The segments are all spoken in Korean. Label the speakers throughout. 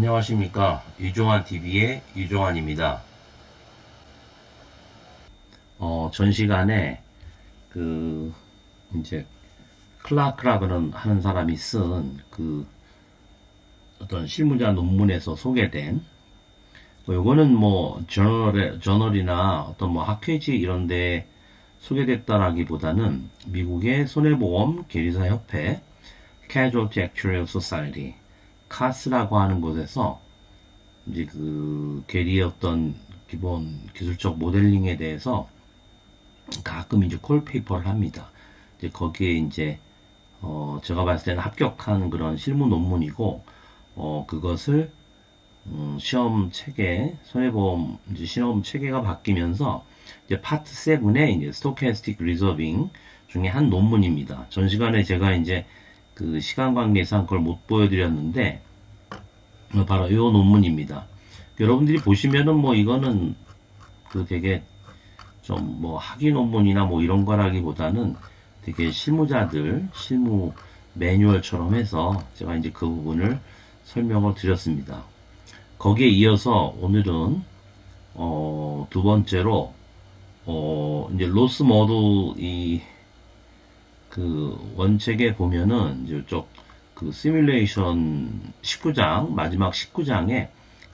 Speaker 1: 안녕하십니까. 유종환TV의 유종환입니다. 전 시간에, 이제, 클라크라고 하는 사람이 쓴, 어떤 실무자 논문에서 소개된, 요거는 저널이나 어떤 학회지 이런 데 소개됐다라기보다는 미국의 손해보험 계리사 협회, Casualty Actuarial Society, 카스라고 하는 곳에서 이제 괴리의 어떤 기본 기술적 모델링에 대해서 가끔 이제 콜페이퍼를 합니다. 이제 거기에 이제 제가 봤을 때는 합격한 그런 실무 논문이고 그것을 시험 체계 손해보험 이제 시험 체계가 바뀌면서 이제 파트 7의 이제 스토캐스틱 리저빙 중에 한 논문입니다. 전 시간에 제가 이제 시간 관계상 그걸 못 보여드렸는데 바로 이 논문입니다. 여러분들이 보시면은 이거는 되게 좀 학위 논문이나 이런 거라기보다는 되게 실무자들 실무 매뉴얼처럼 해서 제가 이제 그 부분을 설명을 드렸습니다. 거기에 이어서 오늘은 두 번째로 이제 로스 모드 원책에 보면은 이쪽 시뮬레이션 19장 마지막 19장에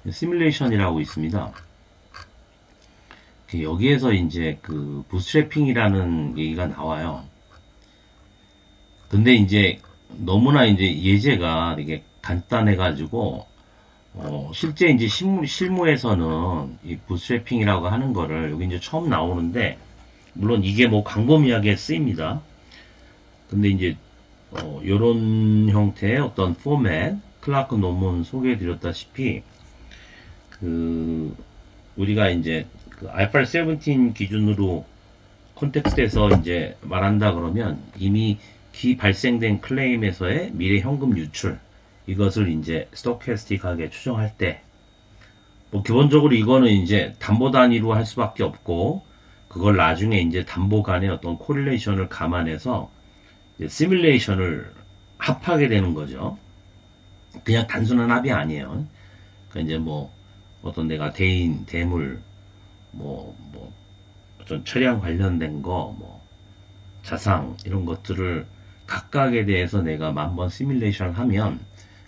Speaker 1: 시뮬레이션이라고 있습니다. 여기에서 이제 부스트래핑이라는 얘기가 나와요. 근데 이제 너무나 이제 예제가 되게 간단해가지고 실제 이제 실무에서는 이 부스트래핑이라고 하는 거를 여기 이제 처음 나오는데 물론 이게 광범위하게 쓰입니다. 근데 이제 요런 형태의 어떤 포맷 클라크 논문 소개해드렸다시피 우리가 이제 IFRS 17 기준으로 콘텍스트에서 이제 말한다 그러면 이미 발생된 클레임에서의 미래 현금 유출 이것을 이제 스토캐스틱하게 추정할 때 기본적으로 이거는 이제 담보 단위로 할 수밖에 없고 그걸 나중에 이제 담보 간의 어떤 코릴레이션을 감안해서 시뮬레이션을 합하게 되는 거죠. 그냥 단순한 합이 아니에요. 그러니까 이제 어떤 내가 대인, 대물, 어떤 처리랑 관련된 거, 자상, 이런 것들을 각각에 대해서 내가 만번 시뮬레이션을 하면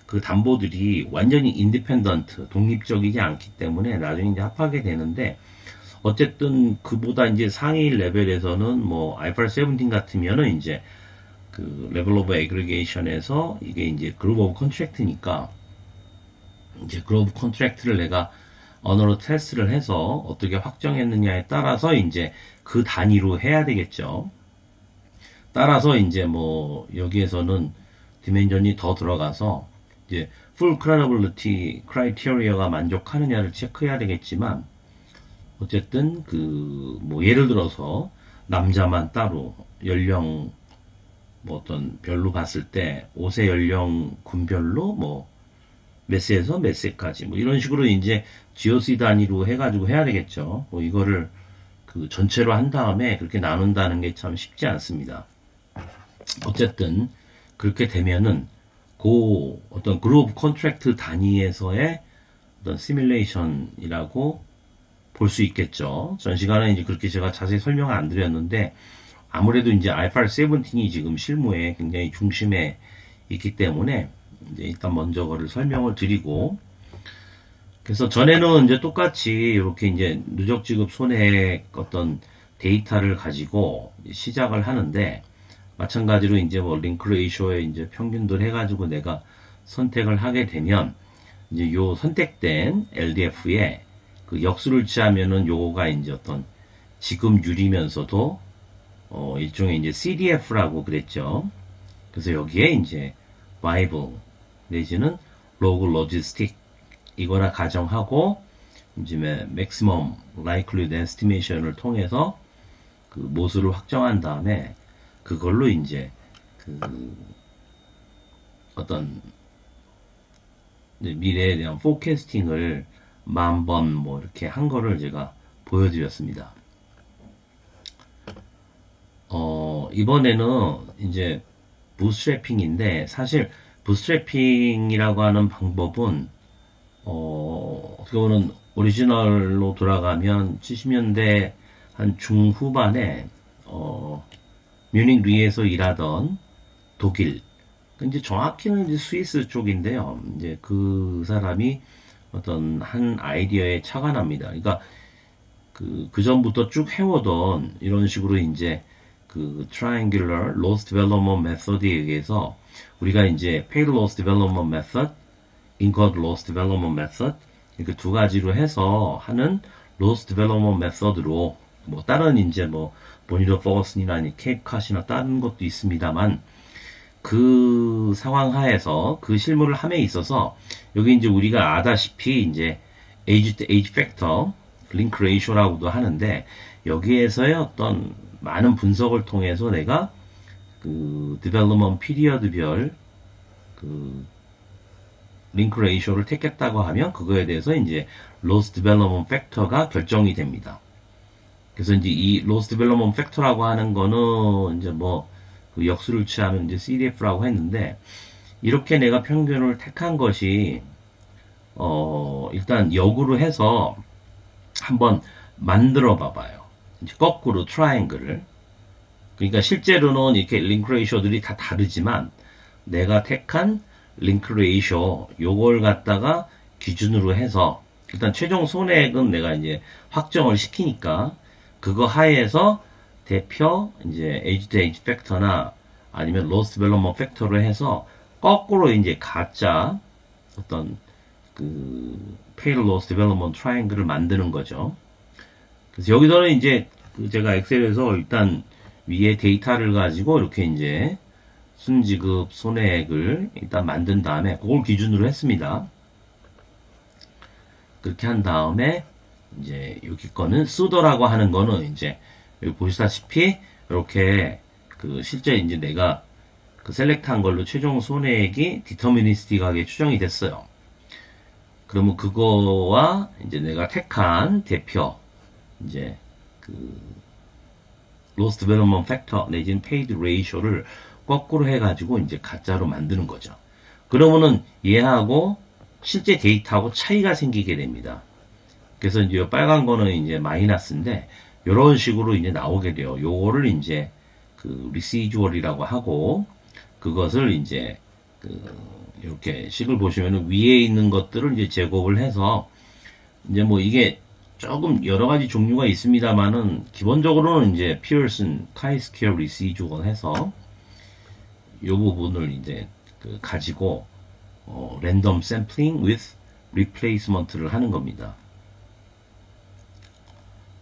Speaker 1: 그 담보들이 완전히 인디펜던트, 독립적이지 않기 때문에 나중에 이제 합하게 되는데 어쨌든 그보다 이제 상위 레벨에서는 IFRS 17 같으면은 이제 레벨 오브 에그리게이션에서 이게 이제 그룹 오브 컨트랙트니까 이제 그룹 오브 컨트랙트를 내가 언어로 테스트를 해서 어떻게 확정했느냐에 따라서 이제 그 단위로 해야 되겠죠. 따라서 이제 여기에서는 디멘전이 더 들어가서 이제 full credibility criteria가 만족하느냐를 체크해야 되겠지만 어쨌든 예를 들어서 남자만 따로 연령 어떤 별로 봤을 때 5세 연령 군별로 몇 세에서 몇 세까지 이런 식으로 이제 GOC 단위로 해가지고 해야 되겠죠. 이거를 전체로 한 다음에 그렇게 나눈다는 게 참 쉽지 않습니다. 어쨌든 그렇게 되면은 어떤 그룹 컨트랙트 단위에서의 어떤 시뮬레이션이라고 볼 수 있겠죠. 전 시간에 이제 그렇게 제가 자세히 설명을 안 드렸는데 아무래도 이제 IFRS 17이 지금 실무에 굉장히 중심에 있기 때문에 이제 일단 먼저 그거를 설명을 드리고 그래서 전에는 이제 똑같이 이렇게 이제 누적 지급 손해액 어떤 데이터를 가지고 시작을 하는데 마찬가지로 이제 링크 레이쇼에 이제 평균들 해가지고 내가 선택을 하게 되면 이제 요 선택된 LDF에 역수를 취하면은 요거가 이제 어떤 지급률이면서도 일종의 이제 CDF라고 그랬죠. 그래서 여기에 이제 viable 내지는 log logistic 이거나 가정하고 이제 maximum likelihood estimation을 통해서 모수를 확정한 다음에 그걸로 이제 어떤 미래에 대한 포캐스팅을 만번 이렇게 한 거를 제가 보여드렸습니다. 이번에는 이제 부스트래핑인데 사실 부스트래핑이라고 하는 방법은 어떻게 보면 오리지널로 돌아가면 70년대 한 중후반에 뮤닉 리에서 일하던 독일, 이제 정확히는 이제 스위스 쪽인데요. 이제 그 사람이 어떤 한 아이디어에 착안합니다. 그러니까 그 전부터 쭉 해오던 이런 식으로 이제 그 Triangular Loss Development Method에 의해서 우리가 이제 Paid Loss Development Method, Incurred Loss Development Method 이렇게 두 가지로 해서 하는 Loss Development Method로 뭐 다른 이제 뭐 보니더 퍼거슨이나 아니 케이프컷이나 다른 것도 있습니다만 그 상황 하에서 그 실무를 함에 있어서 여기 이제 우리가 아다시피 이제 에이지 팩터 링크 레이쇼라고도 하는데 여기에서의 어떤 많은 분석을 통해서 내가 그 디벨롭먼트 피리어드별 그 링크 레이쇼를 택했다고 하면 그거에 대해서 이제 로스 디벨롭먼트 팩터가 결정이 됩니다. 그래서 이제 이 로스 디벨롭먼트 팩터라고 하는 거는 이제 뭐 그 역수를 취하면 이제 CDF라고 했는데 이렇게 내가 평균을 택한 것이 일단 역으로 해서 한번 만들어 봐봐요. 이제 거꾸로 트라이앵글을. 그러니까 실제로는 이렇게 링크 레이쇼들이 다 다르지만 내가 택한 링크 레이쇼 요걸 갖다가 기준으로 해서 일단 최종 손해액은 내가 이제 확정을 시키니까 그거 하에서 대표 이제 에이지 대 에이지 팩터나 아니면 로스 디벨롭먼트 팩터로 해서 거꾸로 이제 가짜 어떤 그 페이드 로스 디벨롭먼트 트라이앵글을 만드는 거죠. 그래서 여기서는 이제 그 제가 엑셀에서 일단 위에 데이터를 가지고 이렇게 이제 순지급 손해액을 일단 만든 다음에 그걸 기준으로 했습니다. 그렇게 한 다음에 이제 여기 거는 수더라고 하는 거는 이제 여기 보시다시피 이렇게 그 실제 이제 내가 그 셀렉트한 걸로 최종 손해액이 디터미니스틱하게 추정이 됐어요. 그러면 그거와 이제 내가 택한 대표 이제 그 로스 디벨롭먼트 팩터 내지는 페이드 레이쇼를 거꾸로 해가지고 이제 가짜로 만드는 거죠. 그러면은 얘하고 실제 데이터하고 차이가 생기게 됩니다. 그래서 이제 빨간 거는 이제 마이너스인데 이런 식으로 이제 나오게 돼요. 요거를 이제 그 리시주얼이라고 하고 그것을 이제 그 이렇게 식을 보시면은 위에 있는 것들을 이제 제곱을 해서 이제 뭐 이게 조금 여러 가지 종류가 있습니다만은 기본적으로는 이제 피어슨 카이스퀘어 리시주얼 해서 이 부분을 이제 그 가지고 랜덤 샘플링 with replacement를 하는 겁니다.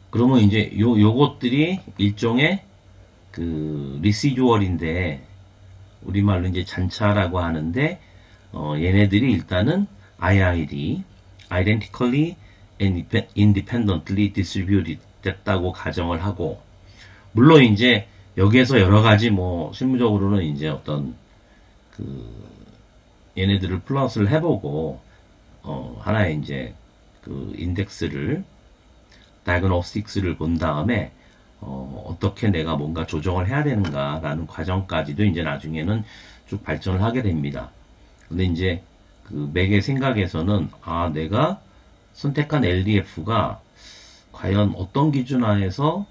Speaker 1: 그러면 이제 요것들이 일종의 그 리시주얼인데 우리말로 이제 잔차라고 하는데 얘네들이 일단은 IID identically and independently distributed 됐다고 가정을 하고 물론 이제 여기에서 여러 가지 뭐 실무적으로는 이제 어떤 그 얘네들을 플러스를 해보고 하나의 이제 그 인덱스를 다이그노스틱스를 본 다음에 어떻게 내가 뭔가 조정을 해야 되는가라는 과정까지도 이제 나중에는 쭉 발전을 하게 됩니다. 근데 이제 그 맥의 생각에서는 내가 선택한 LDF가 과연 어떤 기준 하에서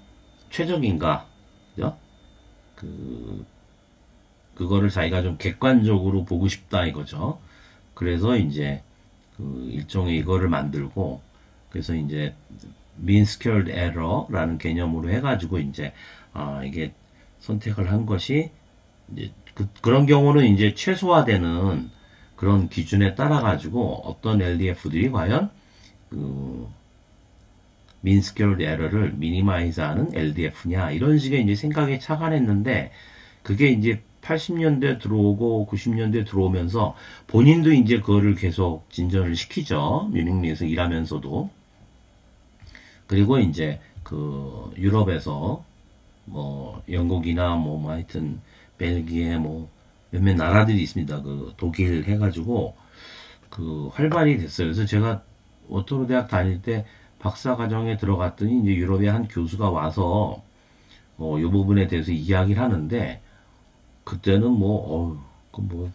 Speaker 1: 최적인가, 그죠? 그거를 자기가 좀 객관적으로 보고 싶다 이거죠. 그래서 이제 그 일종의 이거를 만들고 그래서 이제 mean squared error라는 개념으로 해가지고 이제 이게 선택을 한 것이 이제 그런 경우는 이제 최소화되는 그런 기준에 따라 가지고 어떤 LDF들이 과연 그 mean squared error를 미니마이즈하는 LDF냐 이런 식의 이제 생각에 착안했는데 그게 이제 80년대 들어오고 90년대 들어오면서 본인도 이제 그거를 계속 진전을 시키죠. 뮤닉리에서 일하면서도. 그리고 이제 그 유럽에서 뭐 영국이나 뭐 하여튼 벨기에 뭐 몇몇 나라들이 있습니다. 그 독일 해가지고 그 활발히 됐어요. 그래서 제가 워터로 대학 다닐 때 박사 과정에 들어갔더니 이제 유럽의 한 교수가 와서 이 부분에 대해서 이야기를 하는데 그때는 뭐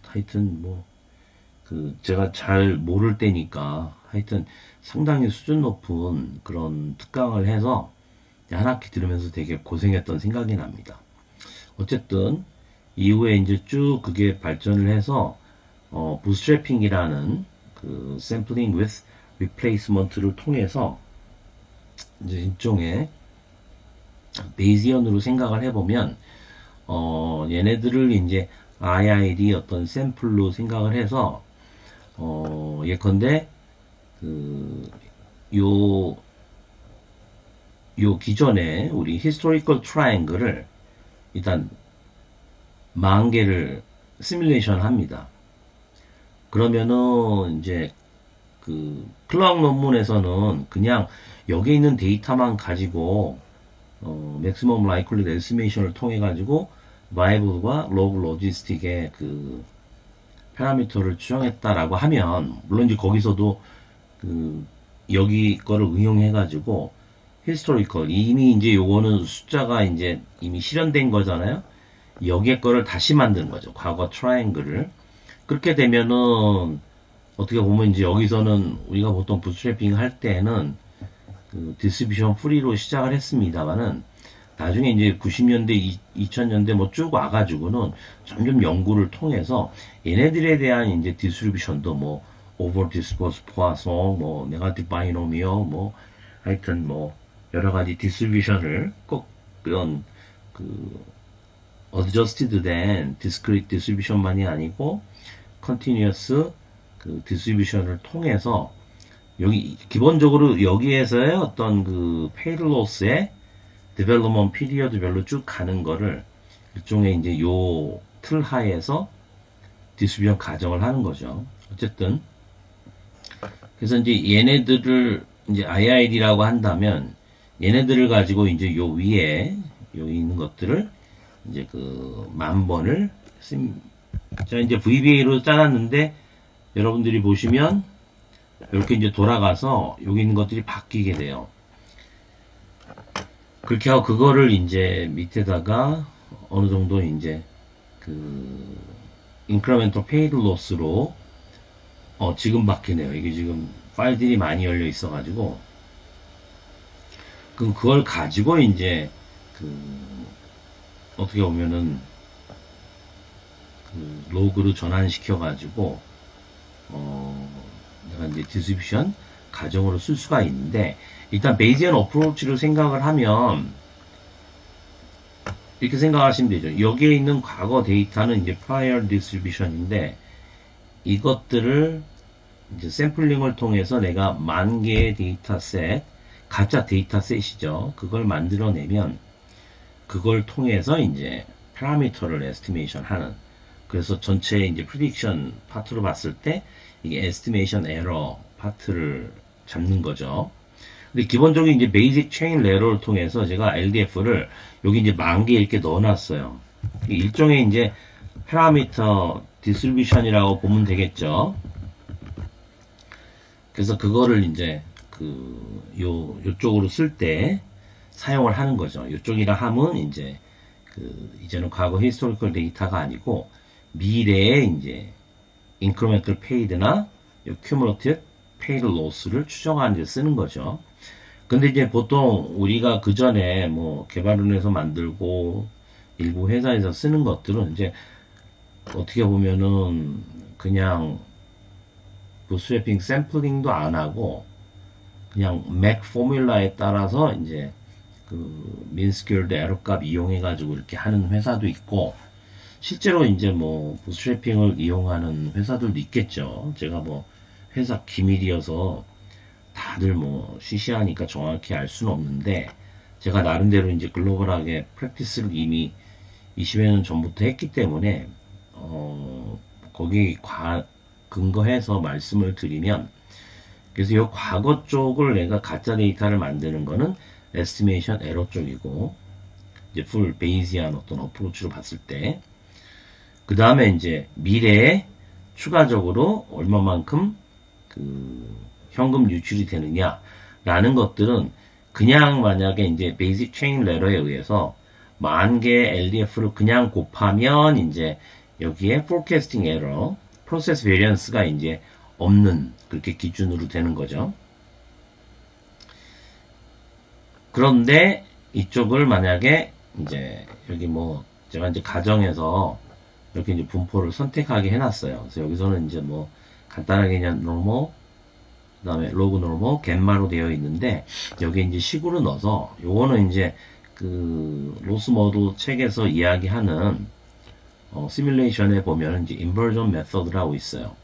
Speaker 1: 하여튼 뭐 그 제가 잘 모를 때니까 하여튼 상당히 수준 높은 그런 특강을 해서 한 학기 들으면서 되게 고생했던 생각이 납니다. 어쨌든 이후에 이제 쭉 그게 발전을 해서 부스트래핑이라는 그 샘플링 with replacement를 통해서 이제 일종의 베이지언으로 생각을 해보면 얘네들을 이제 IID 어떤 샘플로 생각을 해서 예컨대 요 기존에 우리 historical triangle을 일단 10,000개를 시뮬레이션 합니다. 그러면은 이제 그 클라우드 논문에서는 그냥 여기 있는 데이터만 가지고 maximum likelihood estimation을 통해 가지고 viable과 log logistic의 그 파라미터를 추정했다라고 하면 물론 이제 거기서도 그 여기 거를 응용해 가지고 historical 이미 이제 요거는 숫자가 이제 이미 실현된 거잖아요. 여기에 거를 다시 만드는 거죠. 과거 트라이앵글을. 그렇게 되면은 어떻게 보면 이제 여기서는 우리가 보통 부트래핑 할 때는 그 디스트리뷰션 프리로 시작을 했습니다만은 나중에 이제 90년대, 2000년대 뭐 쭉 와가지고는 점점 연구를 통해서 얘네들에 대한 이제 디스트리뷰션도 뭐 오버 디스퍼스 포화성, 뭐 네가티브 바이노미어, 뭐 하여튼 뭐 여러 가지 디스트리뷰션을 꼭 그런 그 어드저스티드 된 디스크리트 디스트리뷰션만이 아니고 컨티뉴어스 그 디스트리뷰션을 통해서 여기 기본적으로 여기에서의 어떤 그 페이드 로스의 디벨롭먼트 피리어드별로 쭉 가는 거를 일종의 이제 요 틀 하에서 디스트리뷰션 가정을 하는 거죠. 어쨌든 그래서 이제 얘네들을 이제 IID라고 한다면 얘네들을 가지고 이제 요 위에 여기 있는 것들을 이제 그 10,000번을 자 이제 VBA로 짜놨는데 여러분들이 보시면 이렇게 이제 돌아가서 여기 있는 것들이 바뀌게 돼요. 그렇게 하고 그거를 이제 밑에다가 어느 정도 이제 그 incremental paid loss로 지금 바뀌네요. 이게 지금 파일들이 많이 열려 있어가지고 그걸 가지고 이제 그 어떻게 보면은 그 로그로 전환시켜가지고 내가 이제 디스트리뷰션 가정으로 쓸 수가 있는데 일단 베이지언 어프로치를 생각을 하면 이렇게 생각하시면 되죠. 여기에 있는 과거 데이터는 이제 prior distribution인데 이것들을 이제 샘플링을 통해서 내가 10,000개의 데이터셋, 가짜 데이터셋이죠. 그걸 만들어내면 그걸 통해서 이제 파라미터를 에스티메이션 하는 그래서 전체 이제 프리딕션 파트로 봤을 때 이게 에스티메이션 에러 파트를 잡는 거죠. 근데 기본적인 이제 베이직 체인 레러를 통해서 제가 LDF를 여기 이제 10,000개 이렇게 넣어놨어요. 일종의 이제 파라미터 디스트리뷰션이라고 보면 되겠죠. 그래서 그거를 이제 요쪽으로 쓸 때 사용을 하는 거죠. 요쪽이라 함은 이제 이제는 과거 히스토리컬 데이터가 아니고 미래의 이제 incremental paid나 cumulative paid loss를 추정하는 데 쓰는 거죠. 근데 이제 보통 우리가 그 전에 뭐 개발원에서 만들고 일부 회사에서 쓰는 것들은 이제 어떻게 보면은 그냥 부스트래핑 샘플링도 안 하고 그냥 맥 포뮬라에 따라서 이제 그 민스퀘어드 에러 값 이용해 가지고 이렇게 하는 회사도 있고 실제로 이제 뭐 부스트래핑을 이용하는 회사들도 있겠죠. 제가 뭐 회사 기밀이어서 다들 뭐 시시하니까 정확히 알 수는 없는데 제가 나름대로 이제 글로벌하게 프랙티스를 이미 20여 년 전부터 했기 때문에 거기 근거해서 말씀을 드리면 그래서 이 과거 쪽을 내가 가짜 데이터를 만드는 거는 에스티메이션 에러 쪽이고 이제 풀 베이지한 어떤 어프로치로 봤을 때 그 다음에 이제 미래에 추가적으로 얼마만큼 그 현금 유출이 되느냐라는 것들은 그냥 만약에 이제 베이직 체인 레러에 의해서 10,000개의 LDF를 그냥 곱하면 이제 여기에 forecasting error, process variance가 이제 없는 그렇게 기준으로 되는 거죠. 그런데 이쪽을 만약에 이제 여기 뭐 제가 이제 가정에서 이렇게 이제 분포를 선택하게 해놨어요. 그래서 여기서는 이제 뭐 간단하게 그냥 normal, 그 다음에 log normal, 갯마로 되어 있는데 여기 이제 식으로 넣어서 요거는 이제 그 로스머드 책에서 이야기하는 시뮬레이션에 보면 이제 인버전 메서드라고 있어요.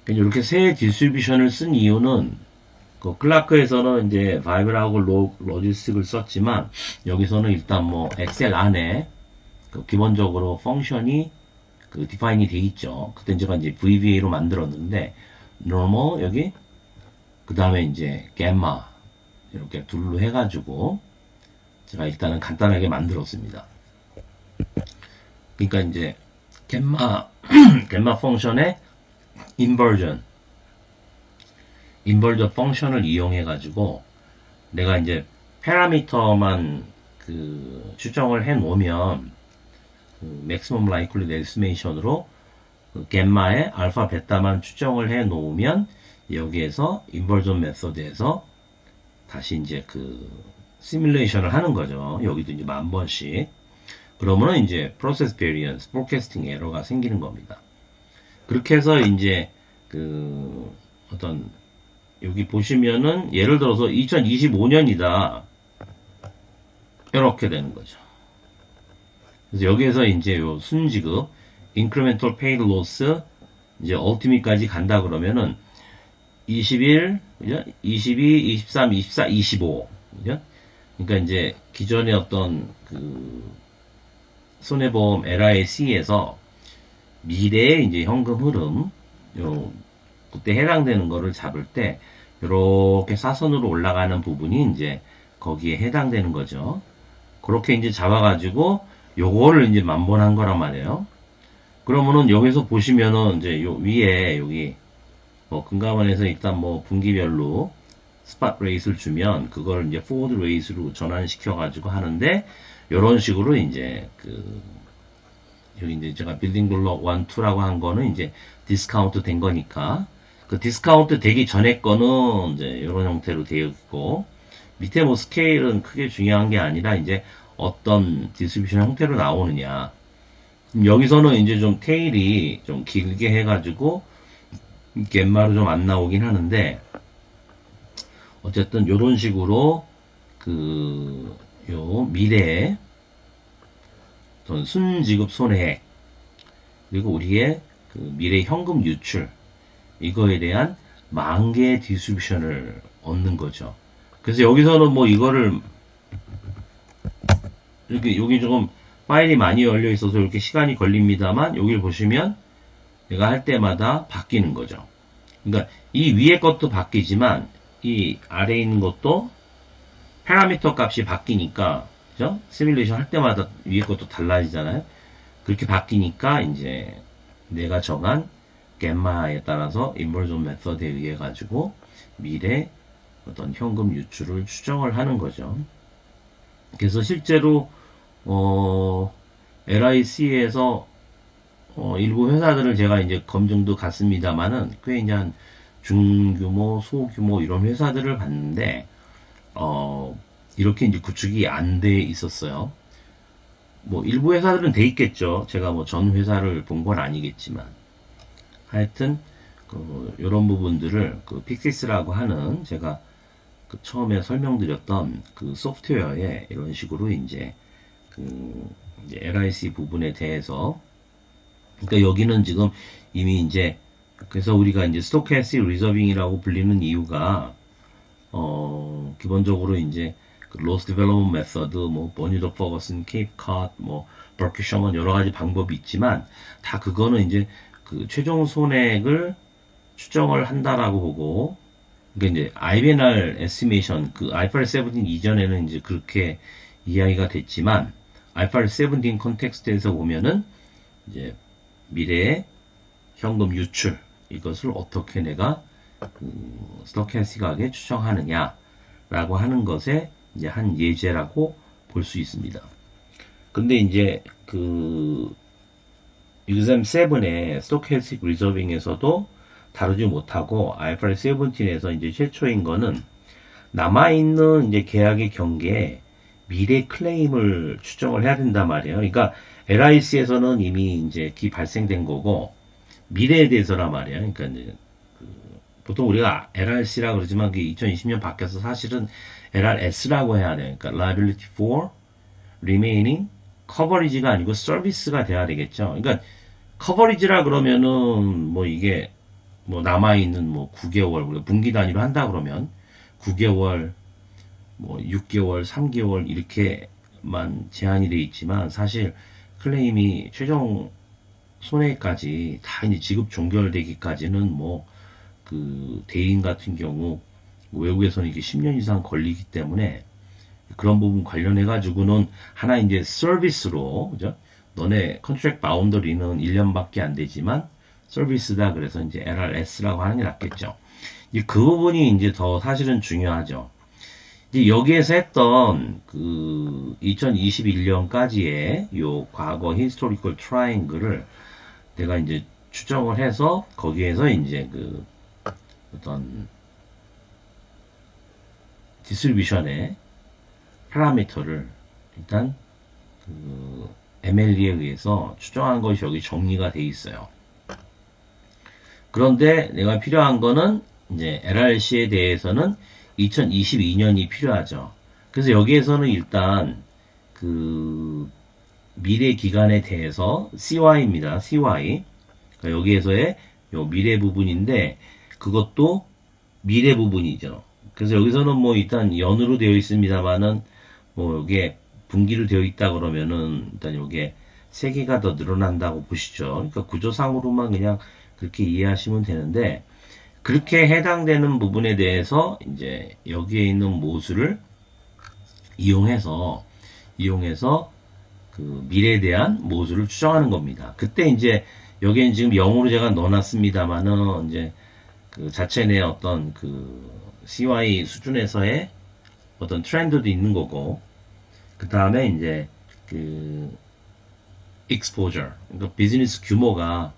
Speaker 1: 이렇게 세 디스트리뷰션을 쓴 이유는 그 클라크에서는 이제 바이블하고 로지스틱을 썼지만 여기서는 일단 뭐 엑셀 안에 그 기본적으로 펑션이 그 디파인이 돼 있죠. 그때 제가 이제 VBA로 만들었는데 normal 여기 그 다음에 이제 gamma 이렇게 둘로 해가지고 제가 일단은 간단하게 만들었습니다. 그러니까 이제 gamma 펑션의 인버전 펑션을 이용해 가지고 내가 이제 파라미터만 그 추정을 해 놓으면 그 maximum likelihood estimation으로 그 갬마의 알파 베타만 추정을 해 놓으면 여기에서 인버전 메서드에서 다시 이제 그 시뮬레이션을 하는 거죠. 여기도 이제 10,000번씩. 그러면은 이제 프로세스 베리언스, 포캐스팅 에러가 생기는 겁니다. 그렇게 해서 이제 그 어떤 여기 보시면은 예를 들어서 2025년이다 이렇게 되는 거죠. 그래서 여기에서 이제 요 순지급 incremental paid loss 이제 ultimate까지 간다 그러면은 21, 그죠? 22, 23, 24, 25, 그죠? 그러니까 이제 기존의 어떤 그 손해보험 LIC에서 미래의 이제 현금 흐름 요 그때 해당되는 거를 잡을 때 이렇게 사선으로 올라가는 부분이 이제 거기에 해당되는 거죠. 그렇게 이제 잡아가지고 요거를 이제 만번한 거란 말이에요. 그러면은 여기서 보시면은 이제 요 위에 여기 뭐 금감원에서 일단 뭐 분기별로 스팟 레이스를 주면 그걸 이제 포워드 레이스로 전환시켜 가지고 하는데 요런 식으로 이제 그 여기 이제 제가 빌딩 블록 1, 2라고 한 거는 이제 디스카운트 된 거니까 그 디스카운트 되기 전에 거는 이제 이런 형태로 되어 있고 밑에 뭐 스케일은 크게 중요한 게 아니라 이제 어떤 디스트리뷰션 형태로 나오느냐. 여기서는 이제 좀 테일이 좀 길게 해가지고 갯마로 좀 안 나오긴 하는데 어쨌든 이런 식으로 그 요 미래에 어떤 순지급 손해액 그리고 우리의 그 미래 현금 유출 이거에 대한 만개의 디스트리뷰션을 얻는 거죠. 그래서 여기서는 뭐 이거를 이렇게 여기 조금 파일이 많이 열려 있어서 이렇게 시간이 걸립니다만 여기를 보시면 내가 할 때마다 바뀌는 거죠. 그러니까 이 위에 것도 바뀌지만 이 아래에 있는 것도 파라미터 값이 바뀌니까 그죠? 시뮬레이션 할 때마다 위에 것도 달라지잖아요. 그렇게 바뀌니까 이제 내가 정한 갬마에 따라서 인버전 메서드에 의해 가지고 미래 어떤 현금 유출을 추정을 하는 거죠. 그래서 실제로 LIC에서 일부 회사들을 제가 이제 검증도 갔습니다만은 꽤 이제 한 중규모, 소규모 이런 회사들을 봤는데 이렇게 이제 구축이 안 돼 있었어요. 뭐 일부 회사들은 돼 있겠죠. 제가 뭐 전 회사를 본 건 아니겠지만 하여튼 이런 부분들을 그 픽시스라고 하는 제가 그 처음에 설명드렸던 그 소프트웨어에 이런 식으로 이제 그 이제 LIC 부분에 대해서 그러니까 여기는 지금 이미 이제 그래서 우리가 이제 스토캐스틱 리저빙이라고 불리는 이유가 기본적으로 이제 그 로스 디벨롭먼트 메서드, 뭐 버니더 퍼거슨, 케이프 컷, 뭐 버키 셔먼 여러 가지 방법이 있지만 다 그거는 이제 그 최종 손액을 추정을 한다라고 보고 그러니까 이제 IBNR 에스티메이션 그 IFRS 17 이전에는 이제 그렇게 이야기가 됐지만 IFRS 17 컨텍스트에서 보면은 이제 미래의 현금 유출 이것을 어떻게 내가 스토캐스틱하게 추정하느냐라고 하는 것에 이제 한 예제라고 볼 수 있습니다. 근데 이제 그 exam 7의 스토캐스틱 리저빙에서도 다루지 못하고 IFRS 17에서 이제 최초인 거는 남아있는 이제 계약의 경계에 미래 클레임을 추정을 해야 된단 말이에요. 그러니까 LIC에서는 이미 이제 기 발생된 거고 미래에 대해서란 말이에요. 그러니까 이제 보통 우리가 LRC라고 그러지만 그게 2020년 바뀌어서 사실은 LRS라고 해야 돼요. 그러니까 liability for remaining coverage가 아니고 service가 돼야 되겠죠. 그러니까 coverage라 그러면은 뭐 이게 뭐 남아있는 뭐 9개월 우리가 분기 단위로 한다 그러면 9개월 뭐 6개월 3개월 이렇게만 제한이 돼 있지만 사실 클레임이 최종 손해까지 다 이제 지급 종결되기까지는 뭐 그 대인 같은 경우 외국에서는 이게 10년 이상 걸리기 때문에 그런 부분 관련해 가지고는 하나 이제 서비스로 그죠? 너네 컨트랙트 바운더리는 1년밖에 안 되지만 서비스다 그래서 이제 LRS라고 하는 게 낫겠죠. 이제 그 부분이 이제 더 사실은 중요하죠. 이제 여기에서 했던 그 2021년까지의 요 과거 히스토리컬 트라이앵글을 내가 이제 추정을 해서 거기에서 이제 그 어떤 디스트리뷰션의 파라미터를 일단 그 MLE에 의해서 추정한 것이 여기 정리가 돼 있어요. 그런데 내가 필요한 거는 이제 LRC에 대해서는 2022년이 필요하죠. 그래서 여기에서는 일단 그 미래 기간에 대해서 CY입니다. CY. 그러니까 여기에서의 요 미래 부분인데 그것도 미래 부분이죠. 그래서 여기서는 뭐 일단 연으로 되어 있습니다만은 뭐 이게 분기로 되어 있다 그러면은 일단 요게 3개가 더 늘어난다고 보시죠. 그러니까 구조상으로만 그냥 그렇게 이해하시면 되는데 그렇게 해당되는 부분에 대해서 이제 여기에 있는 모수를 이용해서 그 미래에 대한 모수를 추정하는 겁니다. 그때 이제 여기엔 지금 0으로 제가 넣어놨습니다만은 이제 그 자체 내 어떤 그 CY 수준에서의 어떤 트렌드도 있는 거고 그 다음에 이제 그 exposure 그러니까 비즈니스 규모가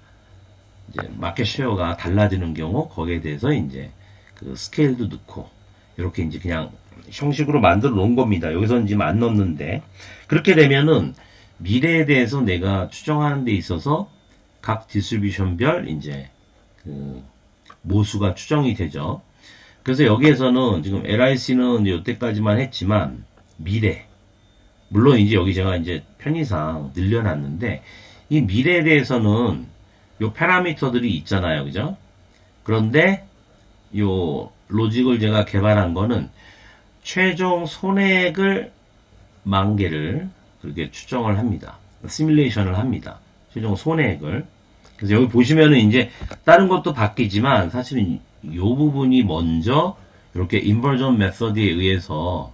Speaker 1: 이제 마켓 쉐어가 달라지는 경우 거기에 대해서 이제 그 스케일도 넣고 이렇게 이제 그냥 형식으로 만들어 놓은 겁니다. 여기서는 지금 안 넣었는데 그렇게 되면은 미래에 대해서 내가 추정하는 데 있어서 각 디스트리뷰션별 이제 그 모수가 추정이 되죠. 그래서 여기에서는 지금 LIC는 이때까지만 했지만 미래 물론 이제 여기 제가 이제 편의상 늘려놨는데 이 미래에 대해서는 요 파라미터들이 있잖아요. 그죠? 그런데 요 로직을 제가 개발한 거는 최종 손해액을 10,000개를 그렇게 추정을 합니다. 시뮬레이션을 합니다. 최종 손해액을. 그래서 여기 보시면은 이제 다른 것도 바뀌지만 사실은 요 부분이 먼저 이렇게 인버전 메서드에 의해서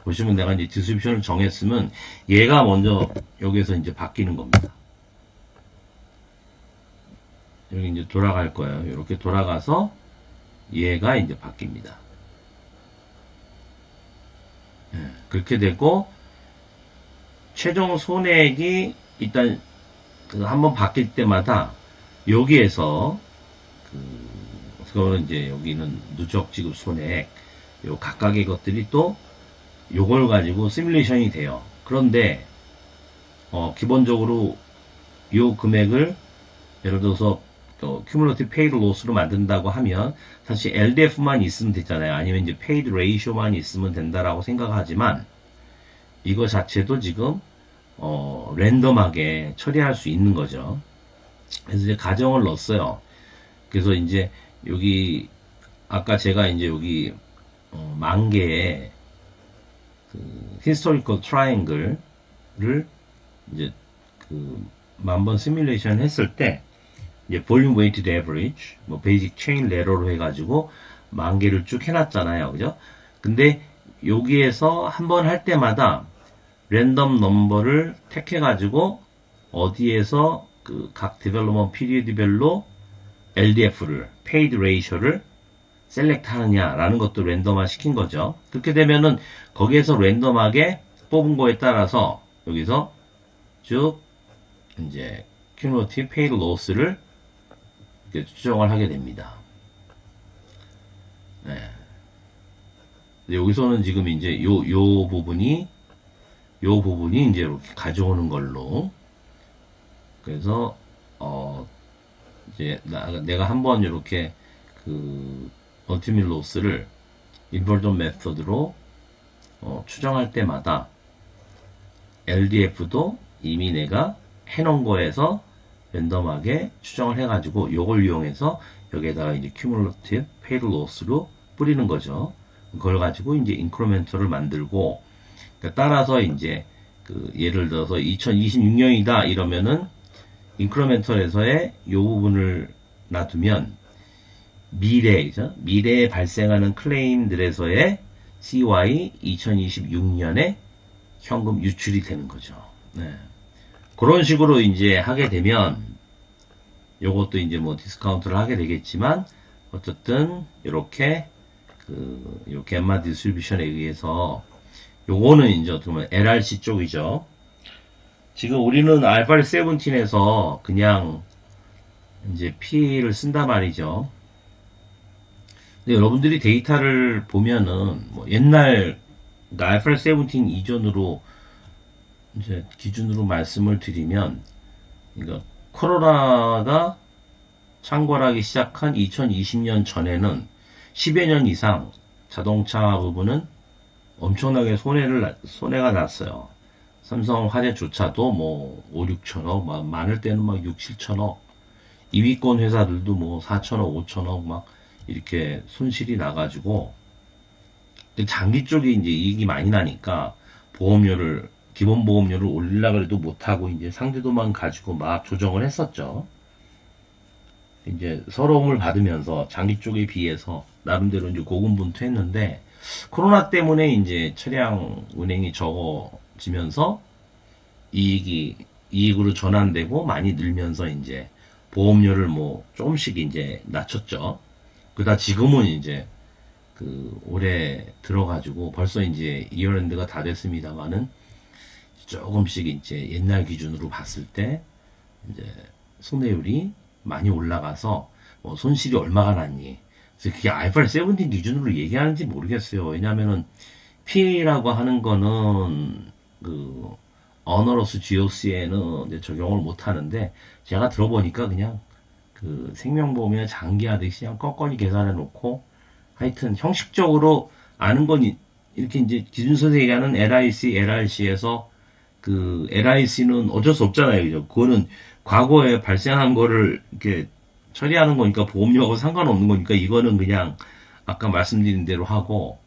Speaker 1: 보시면 내가 이제 디스트리뷰션을 정했으면 얘가 먼저 여기에서 이제 바뀌는 겁니다. 여기 이제 돌아갈 거예요. 이렇게 돌아가서 얘가 이제 바뀝니다. 그렇게 되고 최종 손해액이 일단 그 한번 바뀔 때마다 여기에서 그거는 이제 여기는 누적 지급 손해액 요 각각의 것들이 또 요걸 가지고 시뮬레이션이 돼요. 그런데 기본적으로 요 금액을 예를 들어서 cumulative paid loss로 만든다고 하면 사실 LDF만 있으면 되잖아요. 아니면 이제 paid ratio만 있으면 된다라고 생각하지만 이거 자체도 지금 랜덤하게 처리할 수 있는 거죠. 그래서 이제 가정을 넣었어요. 그래서 이제 여기 아까 제가 이제 여기 10,000개의 그 historical triangle를 이제 그 10,000번 시뮬레이션 했을 때 이제 volume weighted average, 뭐 basic chain ladder로 해가지고 10,000개를 쭉 해놨잖아요, 그죠? 근데 여기에서 한 번 할 때마다 랜덤 넘버를 택해가지고 어디에서 그 각 디벨로먼트 피리어드별로 LDF를, paid ratio를 셀렉트 하느냐라는 것도 랜덤화 시킨 거죠. 그렇게 되면은 거기에서 랜덤하게 뽑은 거에 따라서 여기서 쭉 이제 cumulative paid loss를 추정을 하게 됩니다. 네. 여기서는 지금 이제 요 부분이 이제 이렇게 가져오는 걸로. 그래서 이제 내가 한번 이렇게 그 ultimate loss를 inversion method로 추정할 때마다 LDF도 이미 내가 해놓은 거에서 랜덤하게 추정을 해가지고 요걸 이용해서 여기에다가 이제 cumulative paid loss로 뿌리는 거죠. 그걸 가지고 이제 인크리멘털을 만들고, 그러니까 따라서 이제 그 예를 들어서 2026년이다 이러면은 인크리멘털에서의 요 부분을 놔두면 미래에 발생하는 클레임들에서의 CY 2026년에 현금 유출이 되는 거죠. 네. 그런 식으로 이제 하게 되면 요것도 이제 뭐 디스카운트를 하게 되겠지만 어쨌든 이렇게 요 갬마 디스트리뷰션에 의해서 요거는 이제 어떻게 보면 LRC 쪽이죠. 지금 우리는 알파벳 17에서 그냥 이제 P를 쓴단 말이죠. 근데 여러분들이 데이터를 보면은 뭐 옛날 알파벳 17 이전으로 이제 기준으로 말씀을 드리면, 그러니까 코로나가 창궐하기 시작한 2020년 전에는 10여 년 이상 자동차 부분은 엄청나게 손해가 났어요. 삼성 화재조차도 뭐 5, 6천억, 많을 때는 막 6, 7천억, 2위권 회사들도 뭐 4천억, 5천억 막 이렇게 손실이 나가지고, 장기 쪽에 이제 이익이 많이 나니까 기본 보험료를 올리려고 해도 못하고 이제 상대도만 가지고 막 조정을 했었죠. 이제 서러움을 받으면서 장기 쪽에 비해서 나름대로 이제 고군분투했는데, 코로나 때문에 이제 차량 운행이 적어지면서 이익으로 전환되고 많이 늘면서 이제 보험료를 뭐 조금씩 이제 낮췄죠. 그러다 지금은 이제 올해 들어가지고 벌써 이제 이어랜드가 다 됐습니다만은 조금씩 이제 옛날 기준으로 봤을 때 이제 손해율이 많이 올라가서 뭐 손실이 얼마가 났니? 그래서 그게 알파벳 17 기준으로 얘기하는지 모르겠어요. 왜냐면은 PA라고 하는 거는 어너러스 GOC에는 이제 적용을 못 하는데, 제가 들어보니까 그냥 생명보험이나 장기하듯이 그냥 껌껌이 계산해 놓고, 하여튼 형식적으로 아는 건 이렇게 이제 기준서에서 얘기하는 LIC, LRC에서 LIC는 어쩔 수 없잖아요. 그죠? 그거는 과거에 발생한 거를 이렇게 처리하는 거니까 보험료하고 상관없는 거니까 이거는 그냥 아까 말씀드린 대로 하고,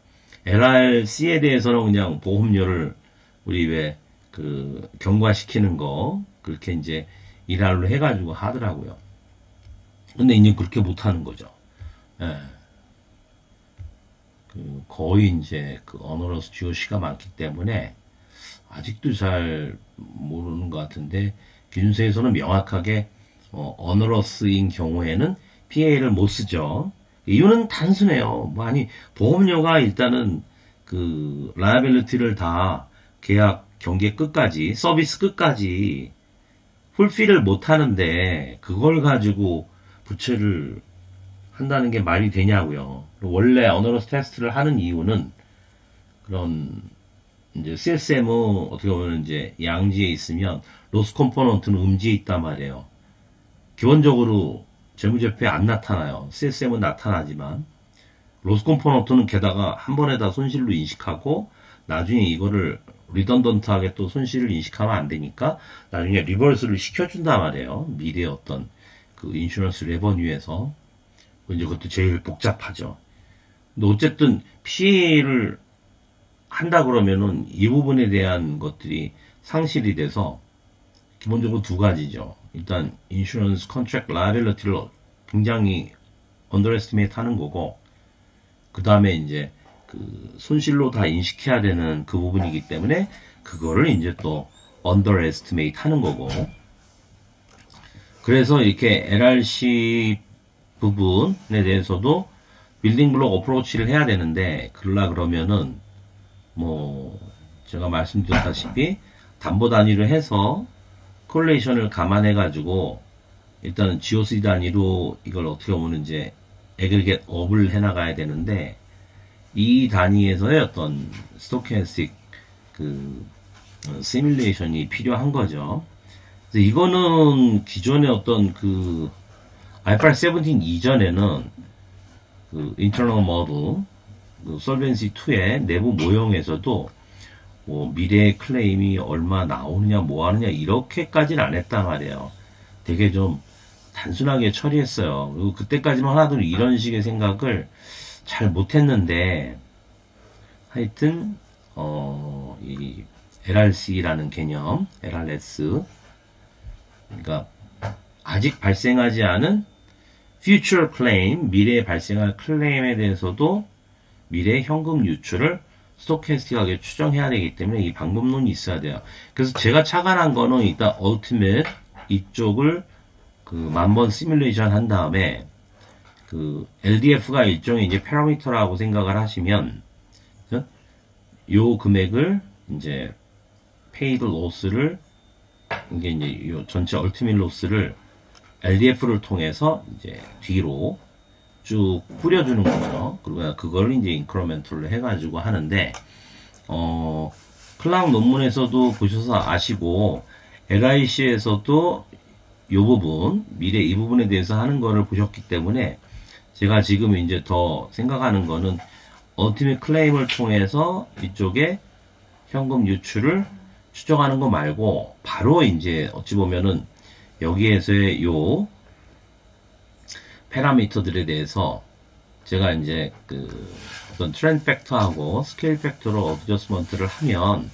Speaker 1: LRC에 대해서는 그냥 보험료를 우리 왜 경과시키는 거 그렇게 이제 일할로 해가지고 하더라고요. 근데 이제 그렇게 못하는 거죠. 예. 거의 이제 어너러스 GOC가 많기 때문에 아직도 잘 모르는 것 같은데, 기준서에서는 명확하게 어너러스인 경우에는 PA를 못 쓰죠. 이유는 단순해요. 보험료가 일단은 라이abili티를 다 계약 경계 끝까지, 서비스 끝까지 풀필을 못 하는데 그걸 가지고 부채를 한다는 게 말이 되냐고요. 원래 어너러스 테스트를 하는 이유는 그런 이제 CSM은 어떻게 보면 이제 양지에 있으면 로스 컴포넌트는 음지에 있단 말이에요. 기본적으로 재무제표에 안 나타나요. CSM은 나타나지만 로스 컴포넌트는 게다가 한 번에 다 손실로 인식하고 나중에 이거를 리던던트하게 또 손실을 인식하면 안 되니까 나중에 리버스를 시켜준단 말이에요. 미래의 어떤 인슈런스 레버뉴에서. 이제 그것도 제일 복잡하죠. 근데 어쨌든 PA를 한다 그러면은 이 부분에 대한 것들이 상실이 돼서 기본적으로 두 가지죠. 일단 인슈런스 컨트랙트 라이빌리티를 굉장히 언더에스티메이트 하는 거고, 그 다음에 이제 손실로 다 인식해야 되는 그 부분이기 때문에 그거를 이제 또 언더에스티메이트 하는 거고, 그래서 이렇게 LRC 부분에 대해서도 빌딩 블록 어프로치를 해야 되는데, 그러면은 뭐 제가 말씀드렸다시피 담보 단위로 해서 콜레이션을 감안해 가지고 일단은 GOC 단위로 이걸 어떻게 보면 이제 에그리겟 업을 해나가야 되는데, 이 단위에서의 어떤 스토캐스틱 그 시뮬레이션이 필요한 거죠. 그래서 이거는 기존의 어떤 그 IFRS 17 이전에는 그 인터널 모델, 그 솔벤시 2의 내부 모형에서도 뭐 미래의 클레임이 얼마 나오느냐 뭐 하느냐 이렇게까지는 안 했단 말이에요. 되게 좀 단순하게 처리했어요. 그리고 그때까지만 하나도 이런 식의 생각을 잘 못했는데, 하여튼 이 LRC라는 개념, LRS, 그러니까 아직 발생하지 않은 future claim, 미래에 발생할 클레임에 대해서도 미래의 현금 유출을 스토캐스틱하게 추정해야 되기 때문에 이 방법론이 있어야 돼요. 그래서 제가 착안한 거는 일단 ultimate 이쪽을 그 만번 시뮬레이션 한 다음에 그 LDF가 일종의 이제 파라미터라고 생각을 하시면, 요 금액을 이제 paid loss를, 이게 이제 요 전체 ultimate loss를 LDF를 통해서 이제 뒤로 쭉 뿌려주는 거죠. 그리고 그걸 이제 인크리멘털로 해가지고 하는데, 클라운 논문에서도 보셔서 아시고, LIC에서도 요 부분, 미래 이 부분에 대해서 하는 거를 보셨기 때문에, 제가 지금 이제 더 생각하는 거는, 얼티밋 클레임을 통해서 이쪽에 현금 유출을 추정하는 거 말고, 바로 이제 어찌 보면은, 여기에서의 요 파라미터들에 대해서 제가 이제 그 어떤 트렌드 팩터하고 스케일 팩터로 어드저스먼트를 하면,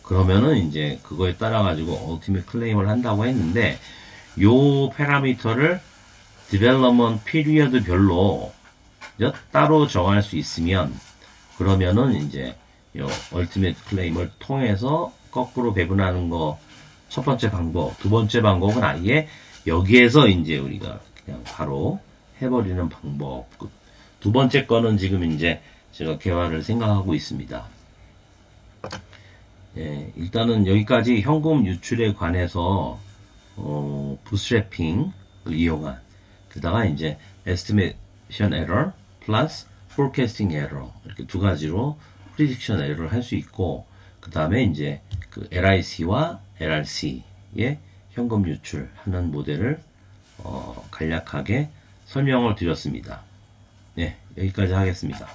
Speaker 1: 그러면은 이제 그거에 따라 가지고 얼티밋 클레임을 한다고 했는데, 요 파라미터를 디벨롭먼트 피리어드 별로 따로 정할 수 있으면, 그러면은 이제 요 얼티밋 클레임을 통해서 거꾸로 배분하는 거 첫 번째 방법, 두 번째 방법은 아예 여기에서 이제 우리가 그냥 바로 해버리는 방법. 두 번째 거는 지금 이제 제가 개발을 생각하고 있습니다. 예, 일단은 여기까지 현금 유출에 관해서 부스트래핑을 이용한, 그다가 이제 estimation error plus forecasting error, 이렇게 두 가지로 prediction error를 할 수 있고, 그 다음에 이제 그 LIC와 LRC의 현금 유출하는 모델을 간략하게 설명을 드렸습니다. 네, 여기까지 하겠습니다.